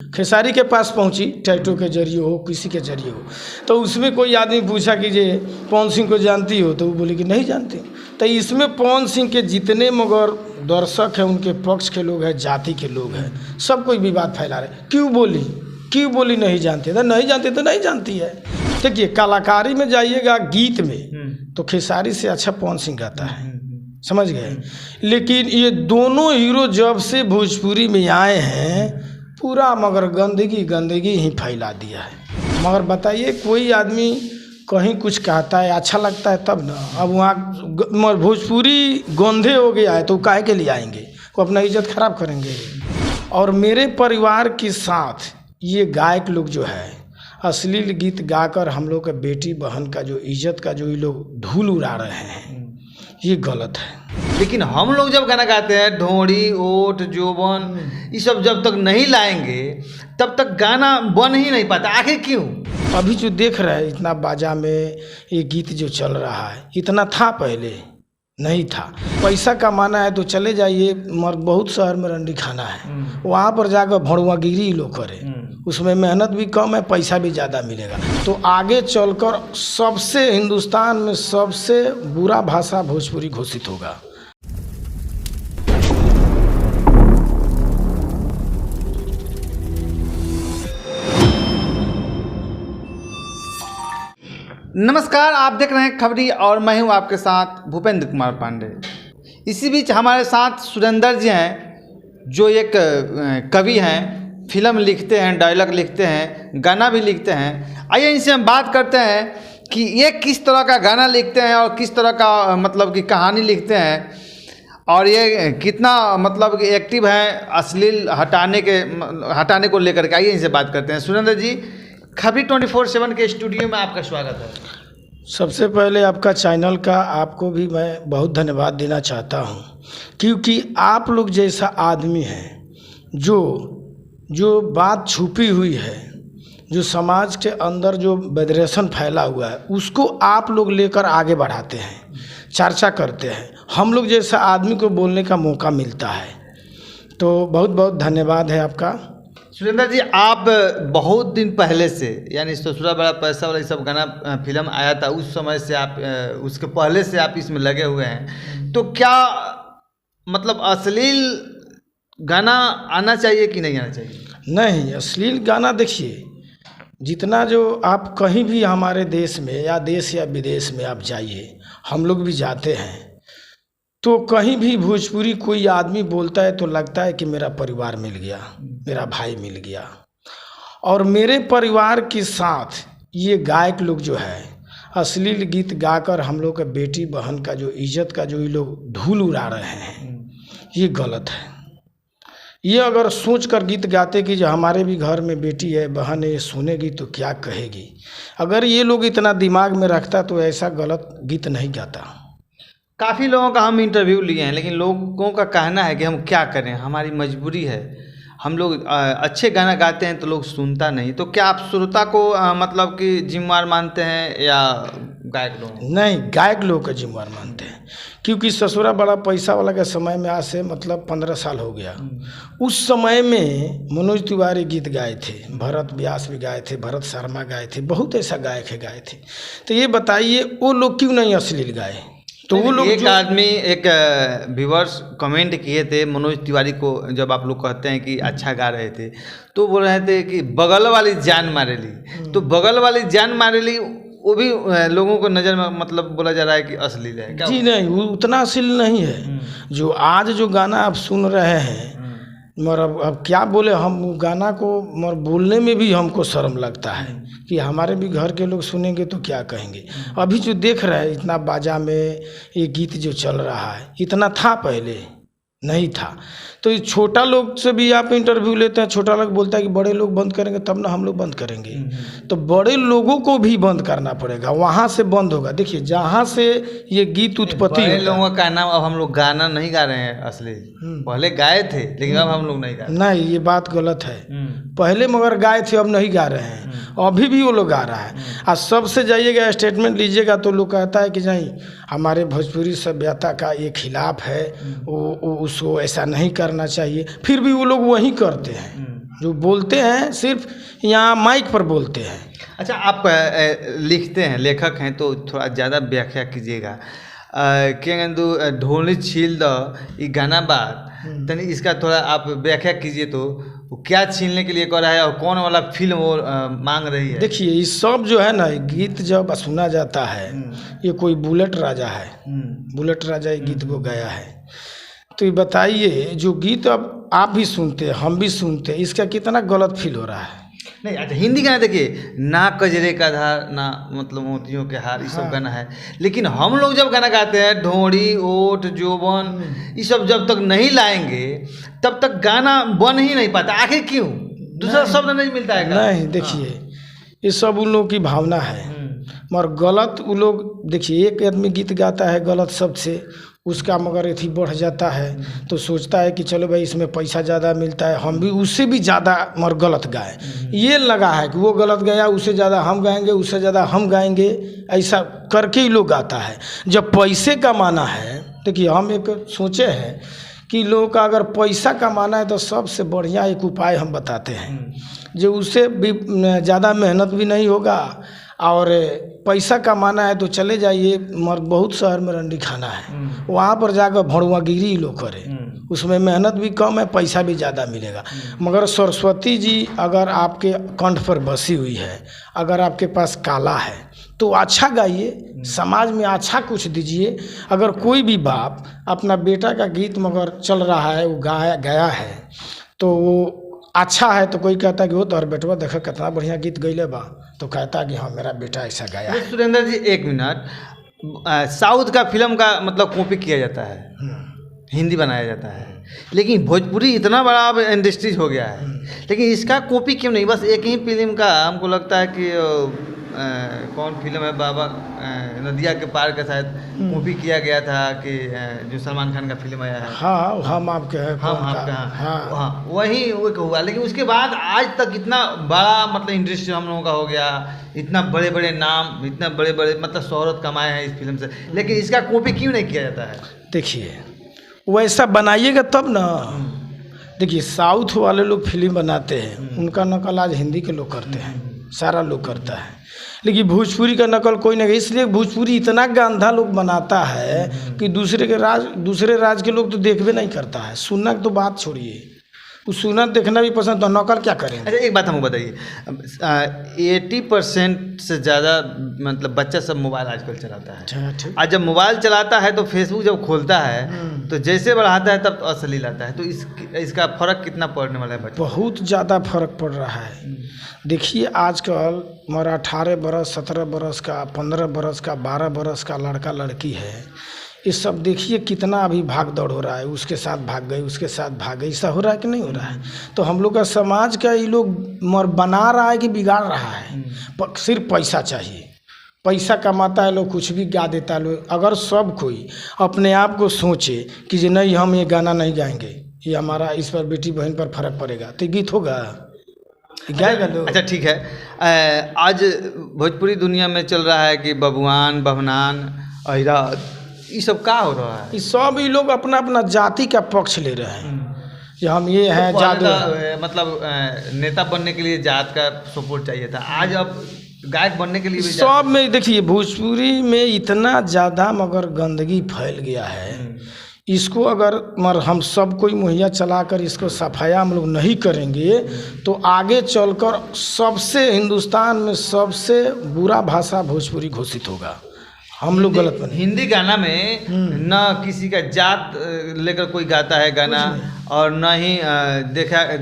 खेसारी के पास पहुंची, टैटू के जरिए हो, किसी के जरिए हो, तो उसमें कोई आदमी पूछा कि ये पवन सिंह को जानती हो, तो वो बोली कि नहीं जानती। तो इसमें पवन सिंह के जितने मगर दर्शक हैं, उनके पक्ष के लोग हैं, जाति के लोग हैं, सब कोई विवाद फैला रहे। क्यों बोली नहीं जानती? तो नहीं जानती तो नहीं जानती है। देखिए, कलाकारी में जाइएगा, गीत में तो खेसारी से अच्छा पवन सिंह गाता है, समझ गए। लेकिन ये दोनों हीरो जब से भोजपुरी में आए हैं, पूरा मगर गंदगी ही फैला दिया है। मगर बताइए, कोई आदमी कहीं कुछ कहता है, अच्छा लगता है तब ना। अब वहाँ भोजपुरी गंदे हो गया है, तो काहे के लिए आएंगे? वो अपना इज्जत खराब करेंगे। और मेरे परिवार के साथ ये गायक लोग जो है, अश्लील गीत गाकर हम लोग के बेटी बहन का जो इज्जत का जो ये लोग धूल उड़ा रहे हैं, ये गलत है। लेकिन हम लोग जब गाना गाते हैं, ढोड़ी, ओट, जोबन, ये सब जब तक नहीं लाएंगे तब तक गाना बन ही नहीं पाता। आखिर क्यों? अभी जो देख रहे हैं, इतना बाजा में ये गीत जो चल रहा है, इतना था पहले नहीं था। पैसा कमाना है तो चले जाइए, मगर बहुत शहर में रंडी खाना है, वहाँ पर जाकर भड़ुआगिरी लोग करें, उसमें मेहनत भी कम है, पैसा भी ज़्यादा मिलेगा। तो आगे चलकर सबसे हिंदुस्तान में सबसे बुरा भाषा भोजपुरी घोषित होगा। नमस्कार, आप देख रहे हैं खबरी और मैं हूं आपके साथ भूपेंद्र कुमार पांडे। इसी बीच हमारे साथ सुरेंद्र जी हैं, जो एक कवि हैं, फिल्म लिखते हैं, डायलॉग लिखते हैं, गाना भी लिखते हैं। आइए इनसे हम बात करते हैं कि ये किस तरह का गाना लिखते हैं और किस तरह का मतलब कि कहानी लिखते हैं, और ये कितना मतलब कि एक्टिव हैं अश्लील हटाने को लेकर के। आइए इनसे बात करते हैं। सुरेंद्र जी, खबरी 24/7 के स्टूडियो में आपका स्वागत है। सबसे पहले आपका चैनल का आपको भी मैं बहुत धन्यवाद देना चाहता हूं, क्योंकि आप लोग जैसा आदमी है जो बात छुपी हुई है, जो समाज के अंदर जो बेदरेशन फैला हुआ है, उसको आप लोग लेकर आगे बढ़ाते हैं, चर्चा करते हैं। हम लोग जैसा आदमी को बोलने का मौका मिलता है, तो बहुत बहुत धन्यवाद है आपका। सुरेंद्र जी, आप बहुत दिन पहले से, यानी ससुरा बड़ा पैसा वाला ये सब गाना फिल्म आया था, उस समय से आप उसके पहले से आप इसमें लगे हुए हैं। तो क्या मतलब अश्लील गाना आना चाहिए कि नहीं आना चाहिए? नहीं, अश्लील गाना देखिए, जितना जो आप कहीं भी हमारे देश में या देश या विदेश में आप जाइए, हम लोग भी जाते हैं, तो कहीं भी भोजपुरी कोई आदमी बोलता है तो लगता है कि मेरा परिवार मिल गया, मेरा भाई मिल गया। और मेरे परिवार के साथ ये गायक लोग जो है, अश्लील गीत गाकर हम लोग के बेटी बहन का जो इज्जत का जो ये लोग धूल उड़ा रहे हैं, ये गलत है। ये अगर सोच कर गीत गाते कि जो हमारे भी घर में बेटी है, बहन है, ये सुनेगी तो क्या कहेगी, अगर ये लोग इतना दिमाग में रखता तो ऐसा गलत गीत नहीं गाता। काफ़ी लोगों का हम इंटरव्यू लिए हैं, लेकिन लोगों का कहना है कि हम क्या करें, हमारी मजबूरी है, हम लोग अच्छे गाना गाते हैं तो लोग सुनता नहीं। तो क्या आप श्रोता को मतलब कि जिम्मेवार मानते हैं या गायक लोग? नहीं, गायक लोग का जिम्मेवार मानते हैं, क्योंकि ससुरा बड़ा पैसा वाला के समय में आज से मतलब 15 साल हो गया। उस समय में मनोज तिवारी गीत गाए थे, भरत व्यास भी गाए थे, भरत शर्मा गाए थे, बहुत ऐसा गायक है गाए थे। तो ये बताइए, वो लोग क्यों नहीं अश्लील गाए? तो वो लोग, एक आदमी, एक व्यूअर्स कमेंट किए थे मनोज तिवारी को, जब आप लोग कहते हैं कि अच्छा गा रहे थे, तो बोल रहे थे कि बगल वाली जान मारेली। तो बगल वाली जान मारेली वो भी लोगों को नज़र में मतलब बोला जा रहा है कि अश्लील है क्या? जी नहीं, वो उतना अश्लील नहीं है। जो आज जो गाना आप सुन रहे हैं, मगर अब क्या बोले हम, गाना को मगर बोलने में भी हमको शर्म लगता है कि हमारे भी घर के लोग सुनेंगे तो क्या कहेंगे। अभी जो देख रहे हैं, इतना बाजा में ये गीत जो चल रहा है, इतना था पहले नहीं था। तो ये छोटा लोग से भी आप इंटरव्यू लेते हैं, छोटा लोग बोलता है कि बड़े लोग बंद करेंगे तब ना हम लोग बंद करेंगे। तो बड़े लोगों को भी बंद करना पड़ेगा, वहाँ से बंद होगा। देखिए, जहाँ से ये गीत उत्पत्ति, बड़े लोगों का नाम, अब हम लोग गाना नहीं गा रहे हैं असली, पहले गाए थे लेकिन अब हम लोग नहीं गा रहे। नहीं, ये बात गलत है। पहले मगर गाए थे, अब नहीं गा रहे हैं, अभी भी वो लोग गा रहा है। आज सबसे जाइएगा, स्टेटमेंट लीजिएगा तो लोग कहता है कि नहीं, हमारे भोजपुरी सभ्यता का ये खिलाफ है, वो उसको ऐसा नहीं करना चाहिए, फिर भी वो लोग वही करते हैं। जो बोलते हैं सिर्फ यहाँ माइक पर बोलते हैं। अच्छा, आप लिखते हैं, लेखक हैं, तो थोड़ा ज़्यादा व्याख्या कीजिएगा। क्या ढोली छील द ये गाना बात तनी इसका थोड़ा आप व्याख्या कीजिए। तो वो क्या छीलने के लिए कर रहा है और कौन वाला फिल्म वो मांग रही है? देखिए ये सब जो है ना, गीत जब सुना जाता है, ये कोई बुलेट राजा है, बुलेट राजा ये गीत को गाया है। तो ये बताइए, जो गीत अब आप भी सुनते हैं, हम भी सुनते हैं, इसका कितना गलत फील हो रहा है। नहीं, अच्छा हिंदी गाना देखिए, ना कजरे का धार ना मतलब मोतियों के हार, ये सब गाना है। लेकिन हम लोग जब गाना गाते हैं, ढोड़ी ओट जोबन ये सब जब तक नहीं लाएंगे तब तक गाना बन ही नहीं पाता। आखिर क्यों? दूसरा शब्द नहीं मिलता है। नहीं, देखिए ये सब उन लोगों की भावना है, मगर गलत वो लोग, देखिए एक आदमी गीत गाता है गलत शब्द से, उसका मगर एथी बढ़ जाता है तो सोचता है कि चलो भाई इसमें पैसा ज़्यादा मिलता है, हम भी उससे भी ज़्यादा मगर गलत गाए। ये लगा है कि वो गलत गाया, उससे ज़्यादा हम गाएंगे, उससे ज़्यादा हम गाएंगे, ऐसा करके ही लोग गाता है। जब पैसे कमाना है, देखिए हम एक सोचे हैं कि लोगों का अगर पैसा कमाना है तो सबसे बढ़िया एक उपाय हम बताते हैं, जो उससे भी ज़्यादा मेहनत भी नहीं होगा और पैसा कमाना है तो चले जाइए, मगर बहुत शहर में रंडी खाना है, वहाँ पर जाकर भड़ुआगिरी लोग करें, उसमें मेहनत भी कम है, पैसा भी ज़्यादा मिलेगा। मगर सरस्वती जी अगर आपके कंठ पर बसी हुई है, अगर आपके पास काला है तो अच्छा गाइए, समाज में अच्छा कुछ दीजिए। अगर कोई भी बाप अपना बेटा का गीत मगर चल रहा है, वो गया है तो वो अच्छा है, तो कोई कहता है कि वो तो बेटवा देखो कितना बढ़िया गीत गैले बा, तो कहता है कि हाँ मेरा बेटा ऐसा गाया है। सुरेंद्र जी एक मिनट, साउथ का फिल्म का मतलब कॉपी किया जाता है, हिंदी बनाया जाता है, लेकिन भोजपुरी इतना बड़ा अब इंडस्ट्री हो गया है, लेकिन इसका कॉपी क्यों नहीं? बस एक ही फिल्म का हमको लगता है कि कौन फिल्म है, बाबा नदिया के पार का शायद कॉपी किया गया था, कि जो सलमान खान का फिल्म आया है। हाँ, हम आपके हैं, हम आपका, हाँ वही एक हुआ। लेकिन उसके बाद आज तक इतना बड़ा मतलब इंडस्ट्री हम लोगों का हो गया, इतना बड़े बड़े नाम, इतना बड़े बड़े मतलब शोहरत कमाए हैं इस फिल्म से, लेकिन इसका कॉपी क्यों नहीं किया जाता है? देखिए वैसा बनाइएगा तब ना। देखिए साउथ वाले लोग फिल्म बनाते हैं, उनका नकल आज हिंदी के लोग करते हैं, सारा लोग करता है, लेकिन भोजपुरी का नकल कोई नहीं। इसलिए भोजपुरी इतना गंदा लोग बनाता है कि दूसरे राज्य के लोग तो देखबे नहीं करता है, सुनना तो बात छोड़िए, वो सुनना देखना भी पसंद, तो नकल क्या करेंगे। अच्छा एक बात हमको बताइए, 80% से ज़्यादा मतलब बच्चा सब मोबाइल आजकल चलाता है। आज जब मोबाइल चलाता है तो फेसबुक जब खोलता है तो जैसे बढ़ाता है तब अश्लील आता है, तो इसका फ़र्क कितना पड़ने वाला है बच्चा? बहुत ज़्यादा फर्क पड़ रहा है। देखिए आजकल हमारा 18 बरस, 17 बरस का, 15 बरस का, 12 बरस का लड़का लड़की है, ये सब देखिए कितना अभी भाग दौड़ हो रहा है, उसके साथ भाग गई, उसके साथ भाग गई, ऐसा हो रहा है कि नहीं हो रहा है? तो हम लोग का समाज का ये लोग बना रहा है कि बिगाड़ रहा है? सिर्फ पैसा चाहिए, पैसा कमाता है लोग, कुछ भी गा देता है लोग। अगर सब कोई अपने आप को सोचे कि जी नहीं हम ये गाना नहीं गाएंगे, ये हमारा इस पर बेटी बहन पर फर्क पड़ेगा, तो गीत होगा, गाएगा लोग। अच्छा ठीक है, आज भोजपुरी दुनिया में चल रहा है कि बबुआन, बहनान, अहिरा, ये सब क्या हो रहा है? ये सब ये लोग अपना अपना जाति का पक्ष ले रहे हैं, कि हम ये हैं तो जादू, मतलब नेता बनने के लिए जात का सपोर्ट चाहिए था, आज अब गायक बनने के लिए भी सब में। देखिए भोजपुरी में इतना ज़्यादा मगर गंदगी फैल गया है, इसको अगर हम सब कोई मुहैया चलाकर इसको सफाया हम लोग नहीं करेंगे तो आगे चलकर सबसे हिंदुस्तान में सबसे बुरा भाषा भोजपुरी घोषित होगा। हम लोग गलत बने। हिंदी गाना में न किसी का जात लेकर कोई गाता है गाना, और न ही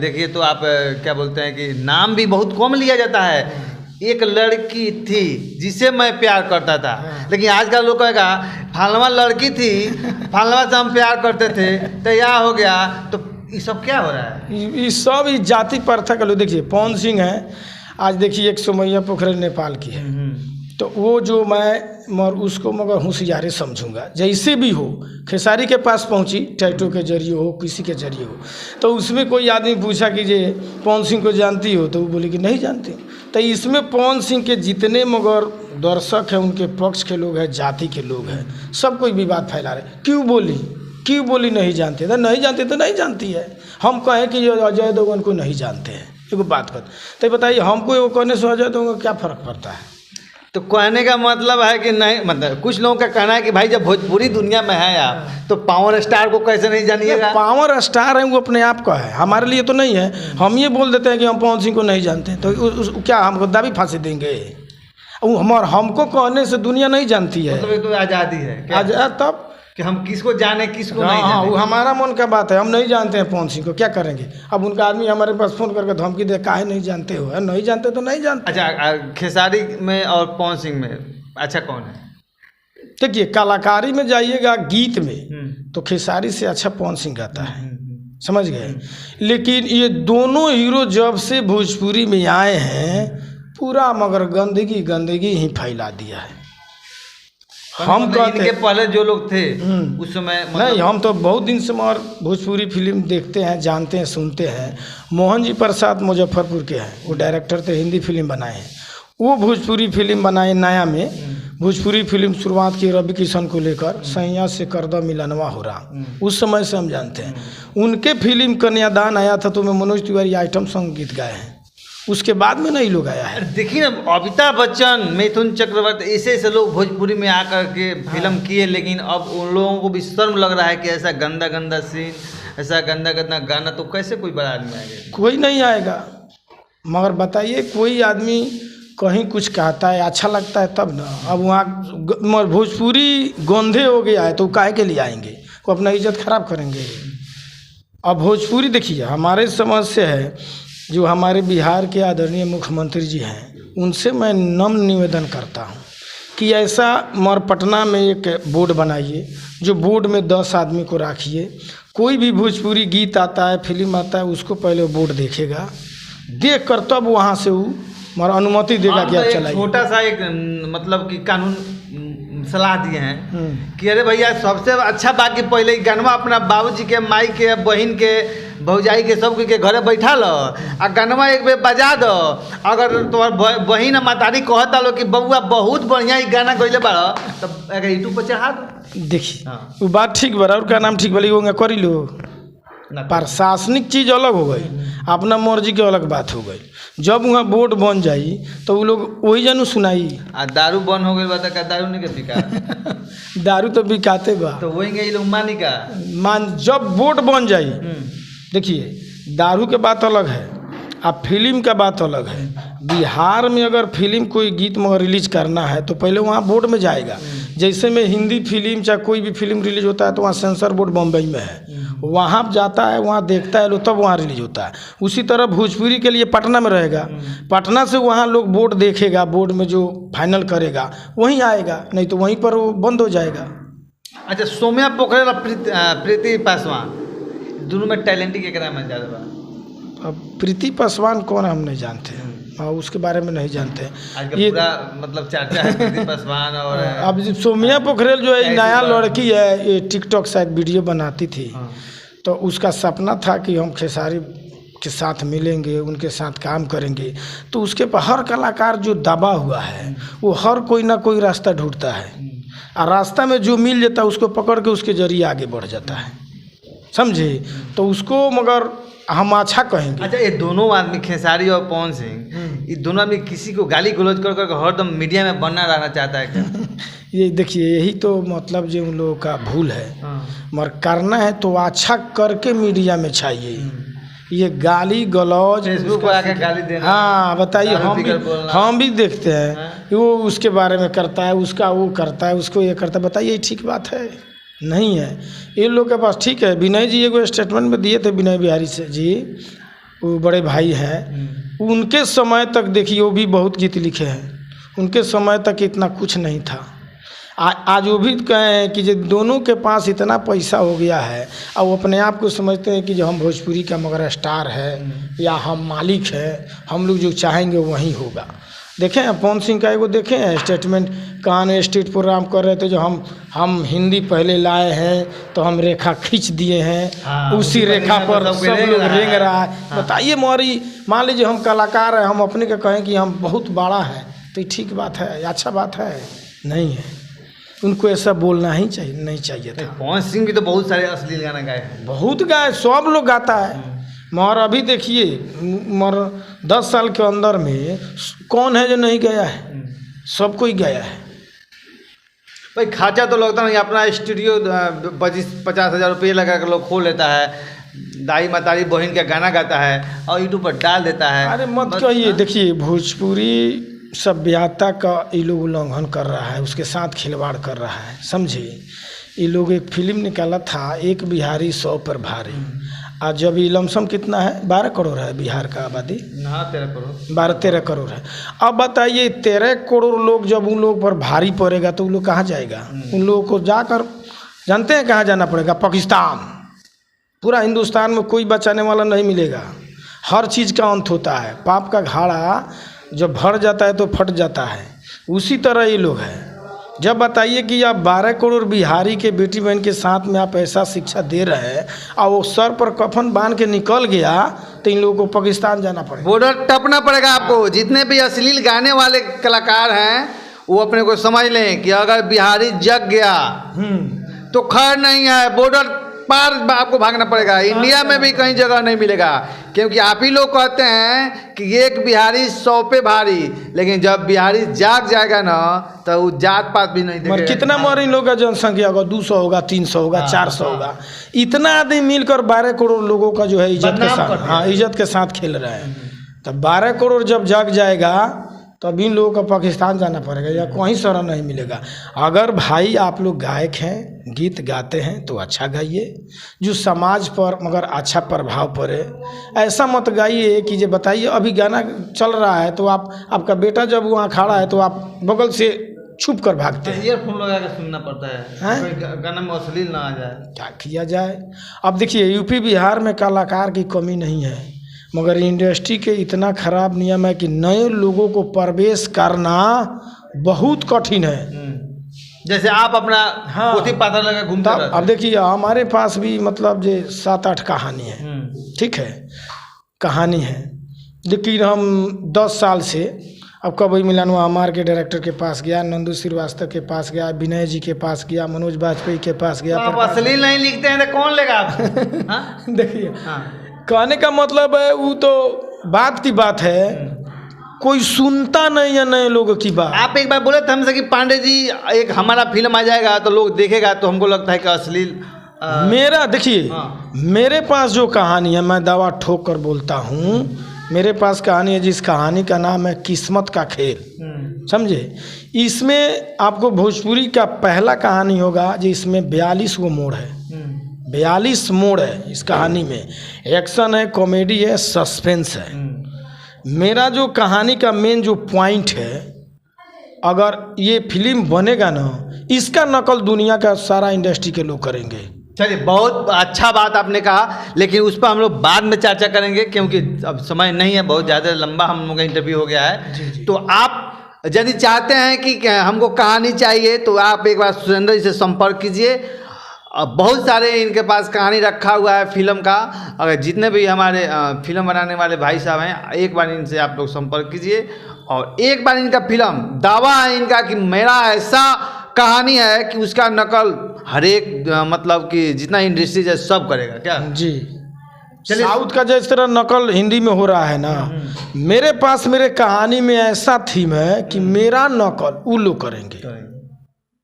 देखिए तो आप क्या बोलते हैं कि नाम भी बहुत कम लिया जाता है। एक लड़की थी जिसे मैं प्यार करता था, लेकिन आजकल लोग कहेगा फलवा लड़की थी, फलवा से हम प्यार करते थे, तो यह हो गया। तो ये सब क्या हो रहा है? ये सब इस जाति प्रथा का लोग। देखिए पवन सिंह है, आज देखिए 100 मैया पोखर नेपाल की है, तो वो जो मैं उसको मगर होशियारी समझूंगा, जैसे भी हो खेसारी के पास पहुंची, टैटू के जरिए हो, किसी के जरिए हो, तो उसमें कोई आदमी पूछा कि जे पवन सिंह को जानती हो, तो वो बोली कि नहीं जानती। तो इसमें पवन सिंह के जितने मगर दर्शक हैं, उनके पक्ष के लोग हैं, जाति के लोग हैं, सब कोई विवाद फैला रहे। क्यों बोली? क्यों बोली नहीं जानते? तो नहीं जानते तो नहीं जानती है। हम कहें कि ये अजय देवगन को नहीं जानते हैं, एगो बात कर, तो बताइए हमको वो कहने से अजय देवगन को क्या फ़र्क पड़ता है? तो कहने का मतलब है कि नहीं, मतलब कुछ लोगों का कहना है कि भाई जब भोजपुरी दुनिया में है आप तो पावर स्टार को कैसे नहीं जानिएगा? पावर स्टार है वो अपने आप का है, हमारे लिए तो नहीं है। हम ये बोल देते हैं कि हम पवन सिंह को नहीं जानते हैं, तो क्या हमको दावी फांसी देंगे? हमको कहने से दुनिया नहीं जानती है। मतलब तो आज़ादी है क्या? आजाद तब कि हम किसको जाने किसको नहीं हाँ, जाने। वो हमारा मन का बात है। हम नहीं जानते हैं पवन सिंह को, क्या करेंगे? अब उनका आदमी हमारे पास फ़ोन करके धमकी दे, काहे नहीं जानते हो? नहीं जानते तो नहीं जानते। अच्छा, खेसारी में और पवन सिंह में अच्छा कौन है? देखिए, कलाकारी में जाइएगा, गीत में तो खेसारी से अच्छा पवन सिंह गाता है, समझ गए? लेकिन ये दोनों हीरो जब से भोजपुरी में आए हैं पूरा मगर गंदगी ही फैला दिया है। हम कहते इनके पहले जो लोग थे उस समय नहीं, हम तो बहुत दिन से मगर भोजपुरी फिल्म देखते हैं, जानते हैं, सुनते हैं। मोहन जी प्रसाद मुजफ्फरपुर के हैं, वो डायरेक्टर थे, हिंदी फिल्म बनाए हैं। वो भोजपुरी फिल्म बनाए नया में। भोजपुरी फिल्म शुरुआत की रवि किशन को लेकर, सैया से करदा मिलनवा हो रहा, उस समय से हम जानते हैं। उनके फिल्म कन्यादान आया था तो मैं मनोज तिवारी आइटम सॉन्ग गीत गाए हैं, उसके बाद में नहीं लोग आया है। देखिए ना, अमिताभ बच्चन, मिथुन चक्रवर्ती, ऐसे लोग भोजपुरी में आकर के फिल्म किए, लेकिन अब उन लोगों को भी शर्म लग रहा है कि ऐसा गंदा सीन, ऐसा गंदा गाना, तो कैसे कोई बड़ा आदमी आएगा? कोई नहीं आएगा। मगर बताइए, कोई आदमी कहीं कुछ कहता है, अच्छा लगता है तब ना। अब वहाँ भोजपुरी गोंधे हो गया है तो काहे के लिए आएंगे? वो अपना इज्जत खराब करेंगे। अब भोजपुरी देखिए, हमारे समझ से है, जो हमारे बिहार के आदरणीय मुख्यमंत्री जी हैं, उनसे मैं नम्र निवेदन करता हूं कि ऐसा पटना में एक बोर्ड बनाइए, जो बोर्ड में 10 आदमी को रखिए। कोई भी भोजपुरी गीत आता है, फिल्म आता है, उसको पहले बोर्ड देखेगा, देख कर तब वहाँ से वो अनुमति देगा कि आप चलाइए। छोटा सा एक मतलब कि कानून सलाह दिए हैं कि अरे भैया, सबसे अच्छा बाकी पहले गानवा अपना बाबूजी के, माई के, बहन के, भौजाई के, सब के घरे बैठा लो आ गानवा एक बेर बजा दो। अगर तुम्हार बहन मातारी कहता लो कि बउआ बहुत बढ़िया गाना गइले बाड़ा, तब अगर यूट्यूब पर चढ़ा दो। देखिए, वो बात ठीक बा, और का नाम ठीक बोली होगा, करी लो। प्रशासनिक चीज़ अलग हो गई, अपना मर्जी के अलग बात हो गई। जब वहाँ बोर्ड बन जाई तो वो लोग वही जानू सुनाई। आ दारू बंद हो गई बा, का दारू नहीं के बिका दारू तो बिकाते बा, तो वही ये लोग मानी का मान। जब बोर्ड बन जाई, देखिए, दारू के बात अलग है, अब फिल्म का बात अलग है। बिहार में अगर फिल्म कोई गीत मगर रिलीज करना है तो पहले वहाँ बोर्ड में जाएगा। जैसे में हिंदी फिल्म चाहे कोई भी फिल्म रिलीज होता है तो वहाँ सेंसर बोर्ड बम्बई में है, वहाँ जाता है, वहाँ देखता है लोग, तब वहाँ रिलीज होता है। उसी तरह भोजपुरी के लिए पटना में रहेगा, पटना से वहाँ लोग बोर्ड देखेगा, बोर्ड में जो फाइनल करेगा वहीं आएगा, नहीं तो वहीं पर वो बंद हो जाएगा। अच्छा, सौम्या पोखरेल और प्रीति पासवान, दोनों में टैलेंट के क्या में ज़्यादा बा? अब प्रीति पासवान कौन है हम नहीं जानते हैं, उसके बारे में नहीं जानते। ये पूरा मतलब चर्चा है प्रीति पासवान और अब सौम्या पोखरेल जो है नया लड़की है, ये टिकटॉक शायद वीडियो बनाती थी, तो उसका सपना था कि हम खेसारी के साथ मिलेंगे, उनके साथ काम करेंगे। तो उसके पर हर कलाकार जो दबा हुआ है वो हर कोई ना कोई रास्ता ढूंढता है, और रास्ता में जो मिल जाता है उसको पकड़ के उसके जरिए आगे बढ़ जाता है, समझे? तो उसको मगर हम अच्छा कहेंगे। अच्छा, ये दोनों आदमी खेसारी और पवन सिंह, ये दोनों आदमी किसी को गाली गलौज कर कर हरदम मीडिया में बनना रहना चाहता है क्या? ये देखिए, यही तो मतलब जो उन लोगों का भूल है। मगर करना है तो अच्छा करके मीडिया में छाइए। ये गाली गलौज, फेसबुक पर आके गाली देना, हाँ बताइए, हम भी देखते हैं वो उसके बारे में करता है, उसका वो करता है, उसको ये करता है। बताइए, ठीक बात है? नहीं है। इन लोग के पास ठीक है, विनय जी एगो स्टेटमेंट में दिए थे, विनय बिहारी से जी, वो बड़े भाई हैं, उनके समय तक देखिए वो भी बहुत गीत लिखे हैं, उनके समय तक इतना कुछ नहीं था। आज वो भी कहें कि जो दोनों के पास इतना पैसा हो गया है और वो अपने आप को समझते हैं कि जो हम भोजपुरी का मगर स्टार है या हम मालिक है, हम लोग जो चाहेंगे वही होगा। देखें पवन सिंह का एगो देखें स्टेटमेंट, कहाँ स्टेट प्रोग्राम कर रहे थे, जो हम हिंदी पहले लाए हैं तो हम रेखा खींच दिए हैं, उसी रेखा पर सब लोग रेंग रहा है। बताइए मोरी, मान लीजिए हम कलाकार हैं, हम अपने के कहें कि हम बहुत बड़ा है, तो ठीक बात है, अच्छा बात है? नहीं है। उनको ऐसा बोलना ही चाहिए नहीं चाहिए था। पवन सिंह भी तो बहुत सारे अश्लील गाना गाए हैं। बहुत गाए, सब लोग गाता है, मगर अभी देखिए मगर 10 साल के अंदर में कौन है जो नहीं गया है, सब कोई गया है। भाई खर्चा तो लगता नहीं, अपना स्टूडियो 50,000 रुपये लगा कर लोग खोल लेता है, दाई मतारी बहन का गाना गाता है और यूट्यूब पर डाल देता है। अरे मत कहिए, देखिए भोजपुरी सभ्यता का ये लोग उल्लंघन कर रहा है, उसके साथ खिलवाड़ कर रहा है, समझे। ये लोग एक फिल्म निकाला था, एक बिहारी 100 पर भारी। आज जब ये लमसम कितना है, 12 करोड़ है बिहार का आबादी। हाँ 13 करोड़, 12-13 करोड़ है। अब बताइए 13 करोड़ लोग जब उन लोग पर भारी पड़ेगा तो उन लोग कहाँ जाएगा? उन लोगों को जाकर जानते हैं कहाँ जाना पड़ेगा? पाकिस्तान। पूरा हिंदुस्तान में कोई बचाने वाला नहीं मिलेगा। हर चीज़ का अंत होता है, पाप का घाड़ा जब भर जाता है तो फट जाता है, उसी तरह ये लोग हैं। जब बताइए कि आप 12 करोड़ बिहारी के बेटी बहन के साथ में आप ऐसा शिक्षा दे रहे हैं और वो सर पर कफन बांध के निकल गया तो इन लोगों को पाकिस्तान जाना पड़ेगा, बॉर्डर टपना पड़ेगा आपको। जितने भी अश्लील गाने वाले कलाकार हैं वो अपने को समझ लें कि अगर बिहारी जग गया तो खैर नहीं है, बॉर्डर पार आपको भागना पड़ेगा। इंडिया में भी कहीं जगह नहीं मिलेगा, क्योंकि आप ही लोग कहते हैं कि एक बिहारी 100 पे भारी, लेकिन जब बिहारी जाग जाएगा ना तो वो जात पात भी नहीं देखेगा। कितना मर इन लोगों का जनसंख्या होगा, 200 होगा, 300 होगा, 400 होगा, इतना आदमी मिलकर 12 करोड़ लोगों का जो है इज्जत के साथ, हाँ इज्जत के साथ खेल रहे हैं। तब 12 करोड़ जब जाग जाएगा तब इन लोगों को पाकिस्तान जाना पड़ेगा या कहीं शरण नहीं मिलेगा। अगर भाई आप लोग गायक हैं, गीत गाते हैं तो अच्छा गाइए जो समाज पर मगर अच्छा प्रभाव पड़े। ऐसा मत गाइए कि जो बताइए अभी गाना चल रहा है तो आपका बेटा जब वहाँ खड़ा है तो आप बगल से छुप कर भागते हैं, ईयरफोन लगा के सुनना पड़ता है, गाना में अश्लील ना आ जाए। क्या किया जाए? अब देखिए यूपी बिहार में कलाकार की कमी नहीं है, मगर इंडस्ट्री के इतना खराब नियम है कि नए लोगों को प्रवेश करना बहुत कठिन है। जैसे आप अपना पोथी पात्र लगा घूमते रहते हैं। अब देखिए हमारे पास भी मतलब जो 7-8 कहानी है, ठीक है, कहानी है, लेकिन हम 10 साल से अब कभी मिलनवा हमार के डायरेक्टर के पास गया, नंदू श्रीवास्तव के पास गया, विनय जी के पास गया, मनोज बाजपेयी के पास गया। आप अश्लील नहीं लिखते हैं तो कौन लेगा आपको? देखिए कहने का मतलब है वो तो बात की बात है, कोई सुनता नहीं है नए लोगों की बात। आप एक बार बोले थे हमसे कि पांडे जी एक हमारा फिल्म आ जाएगा तो लोग देखेगा, तो हमको लगता है कि अश्लील मेरा देखिए मेरे पास जो कहानी है, मैं दावा ठोक कर बोलता हूँ, मेरे पास कहानी है जिस कहानी का नाम है किस्मत का खेल, समझे। इसमें आपको भोजपुरी का पहला कहानी होगा जिसमें 42 गो मोड़ है, 42 मोड़ है इस कहानी में। एक्शन है, कॉमेडी है, सस्पेंस है। मेरा जो कहानी का मेन जो पॉइंट है, अगर ये फिल्म बनेगा ना, इसका नकल दुनिया का सारा इंडस्ट्री के लोग करेंगे। चलिए बहुत अच्छा बात आपने कहा, लेकिन उस पर हम लोग बाद में चर्चा करेंगे क्योंकि अब समय नहीं है, बहुत ज़्यादा लंबा हम लोग का इंटरव्यू हो गया है। जी। तो आप यदि चाहते हैं कि हमको कहानी चाहिए तो आप एक बार सुरेंद्र जी से संपर्क कीजिए। बहुत सारे इनके पास कहानी रखा हुआ है फिल्म का। अगर जितने भी हमारे फिल्म बनाने वाले भाई साहब हैं, एक बार इनसे आप लोग संपर्क कीजिए और एक बार इनका फिल्म, दावा है इनका कि मेरा ऐसा कहानी है कि उसका नकल हर एक मतलब कि जितना इंडस्ट्रीज है सब करेगा। क्या जी, साउथ का जिस तरह नकल हिंदी में हो रहा है ना, मेरे पास मेरे कहानी में ऐसा थीम है कि मेरा नकल वो लोग करेंगे,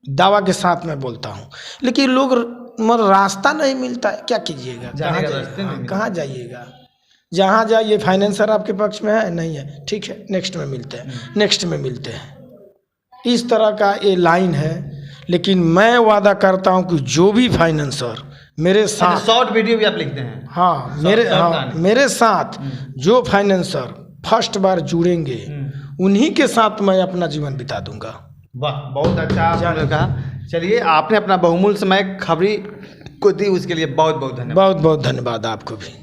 दावा के साथ मैं बोलता हूँ। लेकिन लोग मगर रास्ता नहीं मिलता है, क्या कीजिएगा, कहाँ जाइएगा? जहाँ जाइए फाइनेंसर आपके पक्ष में है नहीं है, ठीक है नेक्स्ट में मिलते हैं, नेक्स्ट में मिलते हैं, इस तरह का ये लाइन है। लेकिन मैं वादा करता हूँ कि जो भी फाइनेंसर मेरे साथ, शॉर्ट वीडियो भी आप लिखते हैं? हाँ मेरे साथ जो फाइनेंसर फर्स्ट बार जुड़ेंगे उन्हीं के साथ मैं अपना जीवन बिता दूंगा। वाह, बहुत अच्छा आपने कहा। चलिए, आपने अपना बहुमूल्य समय खबरी को दी, उसके लिए बहुत बहुत धन्यवाद। बहुत बहुत धन्यवाद आपको भी।